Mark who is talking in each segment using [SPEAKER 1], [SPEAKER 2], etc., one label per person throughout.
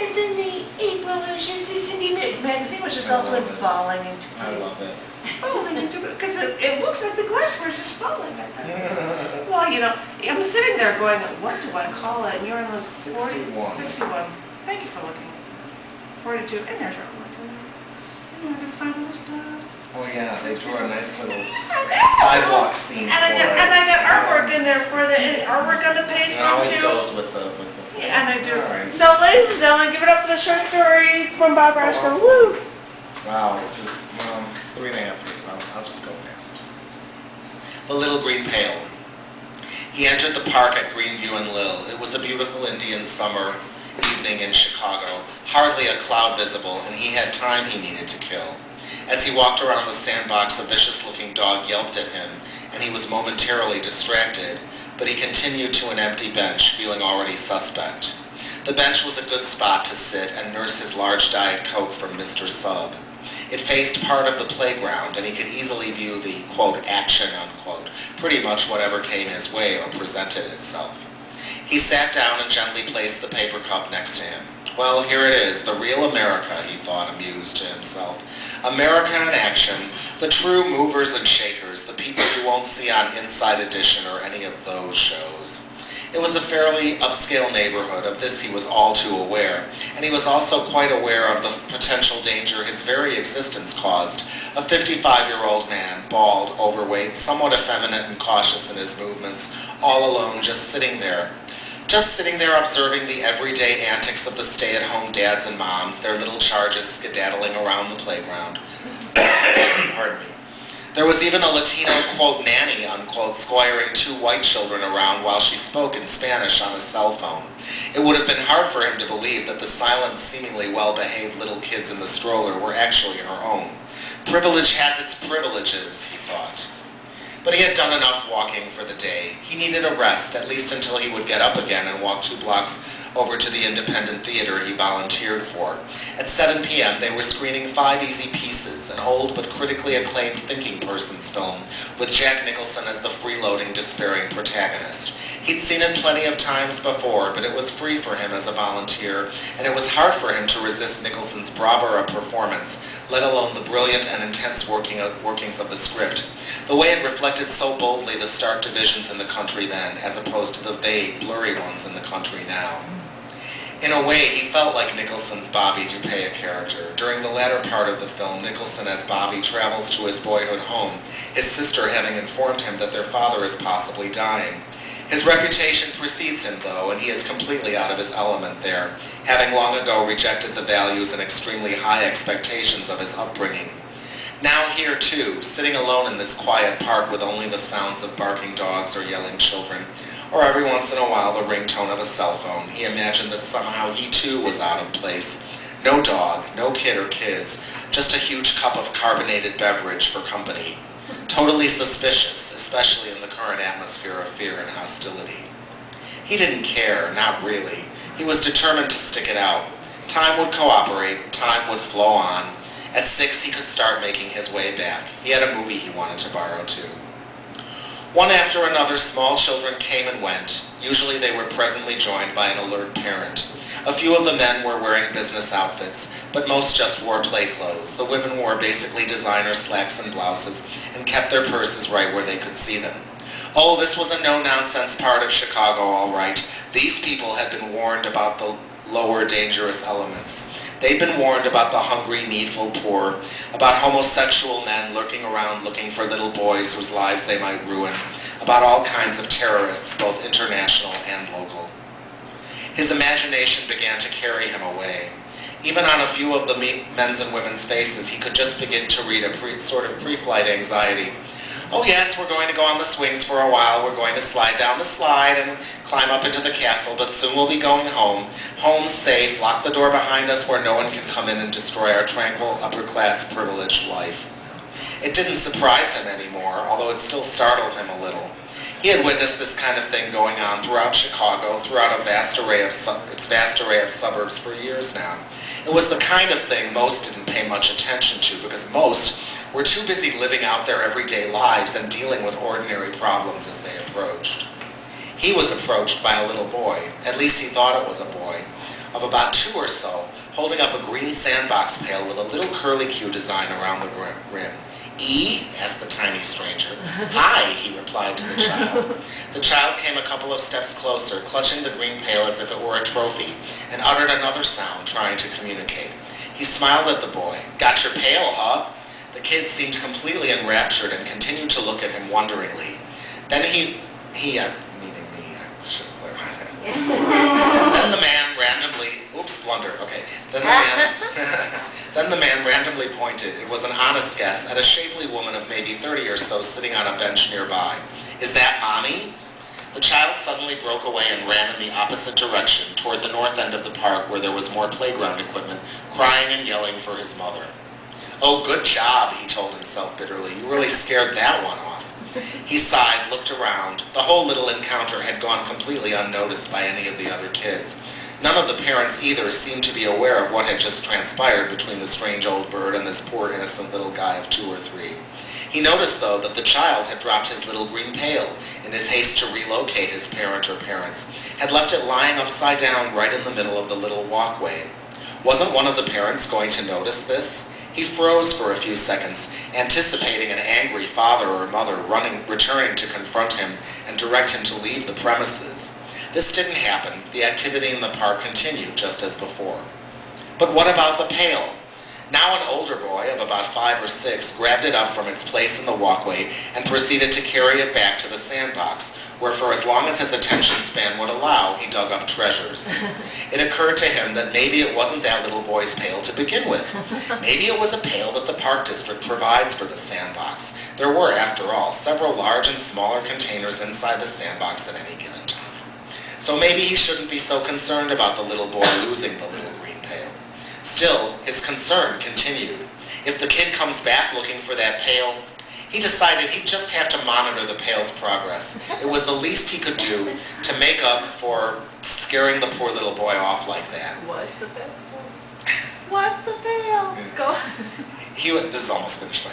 [SPEAKER 1] it's in the April issue, cc&d magazine, which is also in falling into place.
[SPEAKER 2] I love it.
[SPEAKER 1] Falling into it, because it looks like the glassware is just falling at that. Well, you know, I'm sitting there going, what do I call it? And you're on the
[SPEAKER 2] 61.
[SPEAKER 1] 61. Thank you for looking. 42, and there's our work. And I'm going to find all this stuff.
[SPEAKER 2] Oh yeah, they drew a nice little sidewalk scene
[SPEAKER 1] And I got artwork in there for the artwork on the page
[SPEAKER 2] It always
[SPEAKER 1] too.
[SPEAKER 2] goes with the
[SPEAKER 1] Yeah, and I do.
[SPEAKER 2] Alright.
[SPEAKER 1] So, ladies and gentlemen, give it up for the short story from Bob Rashkow. Woo!
[SPEAKER 2] Wow, this is, it's 3.5 years. I'll just go fast. The Little Green Pail. He entered the park at Greenview and Lil. It was a beautiful Indian summer evening in Chicago, hardly a cloud visible, and he had time he needed to kill. As he walked around the sandbox, a vicious-looking dog yelped at him, and he was momentarily distracted, but he continued to an empty bench, feeling already suspect. The bench was a good spot to sit and nurse his large Diet Coke from Mr. Sub. It faced part of the playground, and he could easily view the, quote, action, unquote, pretty much whatever came his way or presented itself. He sat down and gently placed the paper cup next to him. Well, here it is, the real America, he thought, amused to himself. America in action, the true movers and shakers, the people you won't see on Inside Edition or any of those shows. It was a fairly upscale neighborhood, of this he was all too aware, and he was also quite aware of the potential danger his very existence caused. A 55-year-old man, bald, overweight, somewhat effeminate and cautious in his movements, all alone, just sitting there observing the everyday antics of the stay-at-home dads and moms, their little charges skedaddling around the playground. Pardon me. There was even a Latino, quote, nanny, unquote, squiring 2 white children around while she spoke in Spanish on a cell phone. It would have been hard for him to believe that the silent, seemingly well-behaved little kids in the stroller were actually her own. Privilege has its privileges, he thought. But he had done enough walking for the day. He needed a rest, at least until he would get up again and walk 2 blocks over to the independent theater he volunteered for. At 7 p.m., they were screening 5 Easy Pieces, an old but critically acclaimed thinking person's film, with Jack Nicholson as the freeloading, despairing protagonist. He'd seen it plenty of times before, but it was free for him as a volunteer, and it was hard for him to resist Nicholson's bravura performance, let alone the brilliant and intense workings of the script. The way it reflected so boldly the stark divisions in the country then, as opposed to the vague, blurry ones in the country now. In a way, he felt like Nicholson's Bobby Dupay character. During the latter part of the film, Nicholson as Bobby travels to his boyhood home, his sister having informed him that their father is possibly dying. His reputation precedes him, though, and he is completely out of his element there, having long ago rejected the values and extremely high expectations of his upbringing. Now here, too, sitting alone in this quiet park with only the sounds of barking dogs or yelling children, or every once in a while the ringtone of a cell phone, he imagined that somehow he too was out of place. No dog, no kid or kids, just a huge cup of carbonated beverage for company. Totally suspicious, especially in the current atmosphere of fear and hostility. He didn't care, not really. He was determined to stick it out. Time would cooperate, time would flow on. At 6 he could start making his way back. He had a movie he wanted to borrow too. One after another, small children came and went. Usually they were presently joined by an alert parent. A few of the men were wearing business outfits, but most just wore play clothes. The women wore basically designer slacks and blouses and kept their purses right where they could see them. Oh, this was a no-nonsense part of Chicago, all right. These people had been warned about the lower dangerous elements. They'd been warned about the hungry, needful poor, about homosexual men lurking around looking for little boys whose lives they might ruin, about all kinds of terrorists, both international and local. His imagination began to carry him away. Even on a few of the men's and women's faces, he could just begin to read a sort of pre-flight anxiety. Oh yes, we're going to go on the swings for a while, we're going to slide down the slide and climb up into the castle, but soon we'll be going home. Home safe, lock the door behind us where no one can come in and destroy our tranquil, upper-class, privileged life. It didn't surprise him anymore, although it still startled him a little. He had witnessed this kind of thing going on throughout Chicago, throughout its vast array of suburbs for years now. It was the kind of thing most didn't pay much attention to because most were too busy living out their everyday lives and dealing with ordinary problems as they approached. He was approached by a little boy. At least he thought it was a boy. of about 2 or so, holding up a green sandbox pail with a little curlicue design around the rim. "E?" asked the tiny stranger. "Hi," he replied to the child. The child came a couple of steps closer, clutching the green pail as if it were a trophy, and uttered another sound, trying to communicate. He smiled at the boy. "Got your pail, huh?" The kid seemed completely enraptured and continued to look at him wonderingly. Then meaning me, I should clarify that. Then the man randomly, blunder, okay. Then the man randomly pointed, it was an honest guess, at a shapely woman of maybe 30 or so sitting on a bench nearby. "Is that Mommy?" The child suddenly broke away and ran in the opposite direction, toward the north end of the park where there was more playground equipment, crying and yelling for his mother. "Oh, good job," he told himself bitterly. "You really scared that one off." He sighed, looked around. The whole little encounter had gone completely unnoticed by any of the other kids. None of the parents either seemed to be aware of what had just transpired between the strange old bird and this poor innocent little guy of 2 or 3. He noticed, though, that the child had dropped his little green pail in his haste to relocate his parent or parents, had left it lying upside down right in the middle of the little walkway. Wasn't one of the parents going to notice this? He froze for a few seconds, anticipating an angry father or mother returning to confront him and direct him to leave the premises. This didn't happen. The activity in the park continued just as before. But what about the pail? Now an older boy of about 5 or 6 grabbed it up from its place in the walkway and proceeded to carry it back to the sandbox, where for as long as his attention span would allow, he dug up treasures. It occurred to him that maybe it wasn't that little boy's pail to begin with. Maybe it was a pail that the park district provides for the sandbox. There were, after all, several large and smaller containers inside the sandbox at any given time. So maybe he shouldn't be so concerned about the little boy losing the little green pail. Still, his concern continued. If the kid comes back looking for that pail, he decided he'd just have to monitor the pail's progress. It was the least he could do to make up for scaring the poor little boy off like that.
[SPEAKER 1] What's the pail? What's the pail? Go.
[SPEAKER 2] This is almost finished.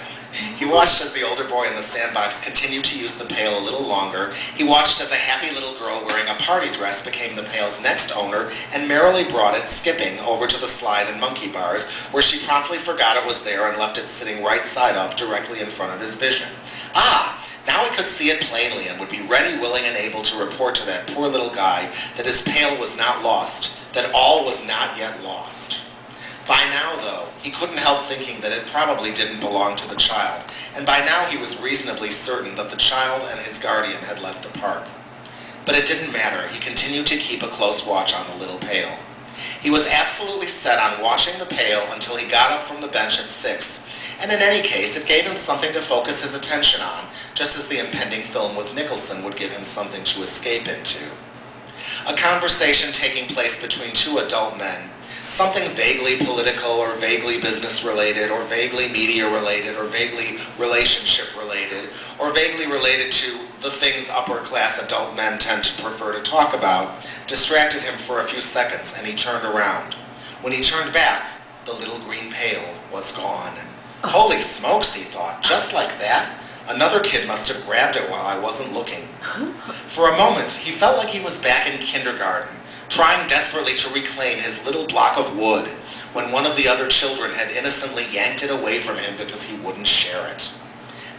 [SPEAKER 2] He watched as the older boy in the sandbox continued to use the pail a little longer. He watched as a happy little girl wearing a party dress became the pail's next owner and merrily brought it, skipping, over to the slide and monkey bars, where she promptly forgot it was there and left it sitting right side up directly in front of his vision. Ah! Now he could see it plainly and would be ready, willing, and able to report to that poor little guy that his pail was not lost, that all was not yet lost. By now, though, he couldn't help thinking that it probably didn't belong to the child, and by now he was reasonably certain that the child and his guardian had left the park. But it didn't matter. He continued to keep a close watch on the little pail. He was absolutely set on watching the pail until he got up from the bench at 6, and in any case, it gave him something to focus his attention on, just as the impending film with Nicholson would give him something to escape into. A conversation taking place between 2 adult men, something vaguely political or vaguely business related or vaguely media related or vaguely relationship related or vaguely related to the things upper class adult men tend to prefer to talk about, distracted him for a few seconds and he turned around. When he turned back, the little green pail was gone. Holy smokes, he thought, just like that? Another kid must have grabbed it while I wasn't looking. For a moment, he felt like he was back in kindergarten, trying desperately to reclaim his little block of wood when one of the other children had innocently yanked it away from him because he wouldn't share it.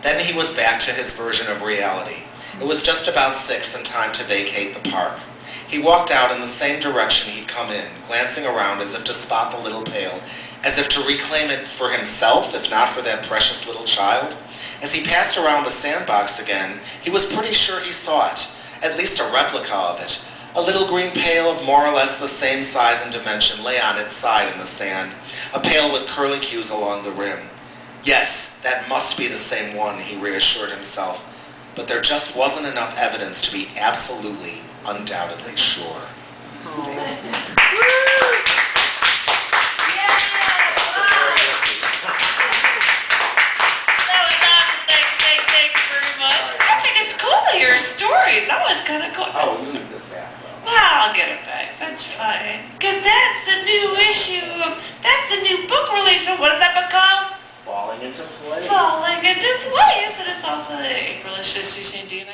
[SPEAKER 2] Then he was back to his version of reality. It was just about 6 and time to vacate the park. He walked out in the same direction he'd come in, glancing around as if to spot the little pail, as if to reclaim it for himself, if not for that precious little child. As he passed around the sandbox again, he was pretty sure he saw it, at least a replica of it. A little green pail of more or less the same size and dimension lay on its side in the sand, a pail with curlicues along the rim. Yes, that must be the same one, he reassured himself, but there just wasn't enough evidence to be absolutely, undoubtedly sure. Thanks.
[SPEAKER 1] Your stories. That was kind of cool.
[SPEAKER 2] Oh, we need this back, though.
[SPEAKER 1] Well, I'll get it back. That's fine. Because that's the new issue that's the new book release. So what is that book called?
[SPEAKER 2] Falling into Place.
[SPEAKER 1] Falling into Place. And it's also the April issue of cc&d.